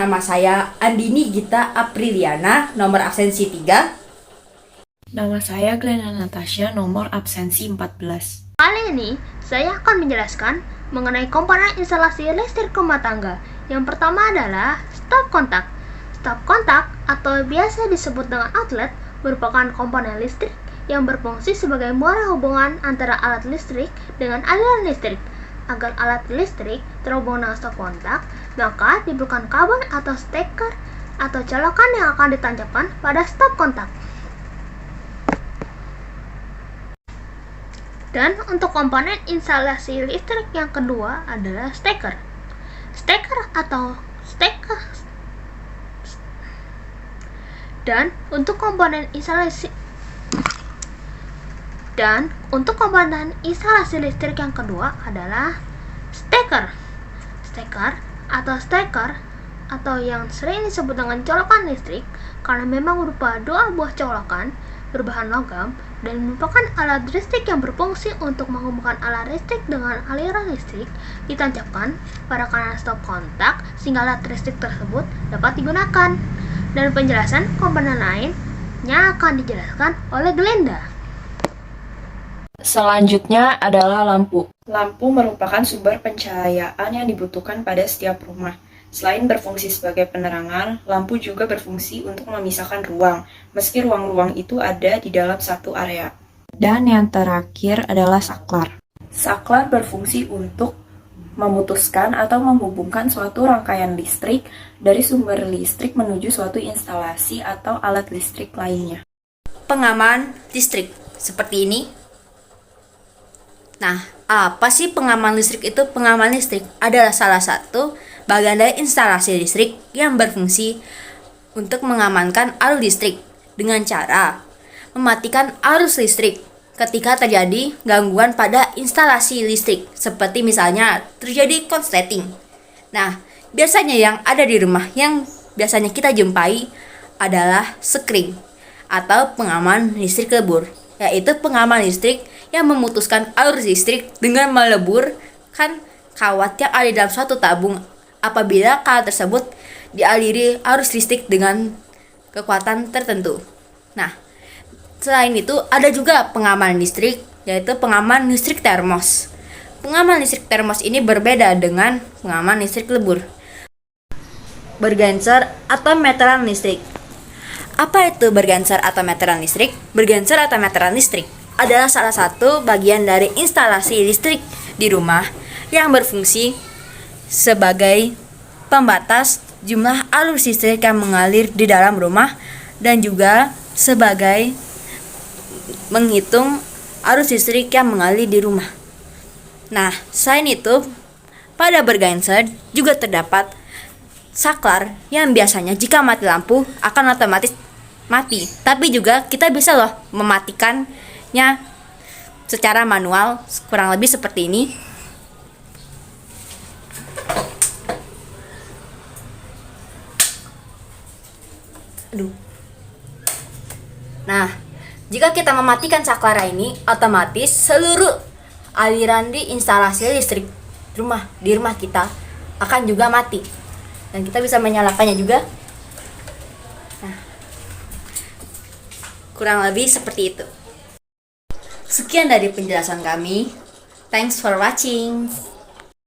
Nama saya Andini Gita Apriliana, nomor absensi 3. Nama saya Glenna Natasha, nomor absensi 14. Kali ini, saya akan menjelaskan mengenai komponen instalasi listrik rumah tangga. Yang pertama adalah stop kontak. Stop kontak atau biasa disebut dengan outlet merupakan komponen listrik yang berfungsi sebagai muara hubungan antara alat listrik dengan aliran listrik. Agar alat listrik terhubung dengan stop kontak, maka dibutuhkan kabel atau steker atau colokan yang akan ditancapkan pada stop kontak. Dan untuk komponen instalasi listrik yang kedua adalah steker. Dan untuk komponen instalasi listrik yang kedua adalah steker. Steker atau yang sering disebut dengan colokan listrik karena memang berupa dua buah colokan berbahan logam dan merupakan alat listrik yang berfungsi untuk menghubungkan alat listrik dengan aliran listrik ditancapkan pada kanal stop kontak sehingga alat listrik tersebut dapat digunakan. Dan penjelasan komponen lainnya akan dijelaskan oleh Glenda. Selanjutnya adalah lampu. Lampu merupakan sumber pencahayaan yang dibutuhkan pada setiap rumah. Selain berfungsi sebagai penerangan, lampu juga berfungsi untuk memisahkan ruang, meski ruang-ruang itu ada di dalam satu area. Dan yang terakhir adalah saklar. Saklar berfungsi untuk memutuskan atau menghubungkan suatu rangkaian listrik dari sumber listrik menuju suatu instalasi atau alat listrik lainnya. Pengaman listrik seperti ini. Nah, apa sih pengaman listrik itu? Pengaman listrik adalah salah satu bagian dari instalasi listrik yang berfungsi untuk mengamankan arus listrik dengan cara mematikan arus listrik ketika terjadi gangguan pada instalasi listrik, seperti misalnya terjadi konsleting. Nah, biasanya yang ada di rumah yang biasanya kita jumpai adalah sekring atau pengaman listrik lebur, yaitu pengaman listrik yang memutuskan arus listrik dengan meleburkan kawat yang ada dalam suatu tabung apabila kawat tersebut dialiri arus listrik dengan kekuatan tertentu. Nah, selain itu ada juga pengaman listrik, yaitu pengaman listrik termos. Pengaman listrik termos ini berbeda dengan pengaman listrik lebur. Bergenser atau meteran listrik. Apa itu bergenser atau meteran listrik? Bergenser atau meteran listrik adalah salah satu bagian dari instalasi listrik di rumah yang berfungsi sebagai pembatas jumlah arus listrik yang mengalir di dalam rumah dan juga sebagai menghitung arus listrik yang mengalir di rumah. Nah, selain itu, pada bergenser juga terdapat saklar yang biasanya jika mati lampu akan otomatis mati. Tapi juga kita bisa loh mematikannya secara manual, kurang lebih seperti ini. Nah, jika kita mematikan saklar ini, otomatis seluruh aliran di instalasi listrik di rumah kita akan juga mati. Dan kita bisa menyalakannya juga. Nah, kurang lebih seperti itu. Sekian dari penjelasan kami. Thanks for watching.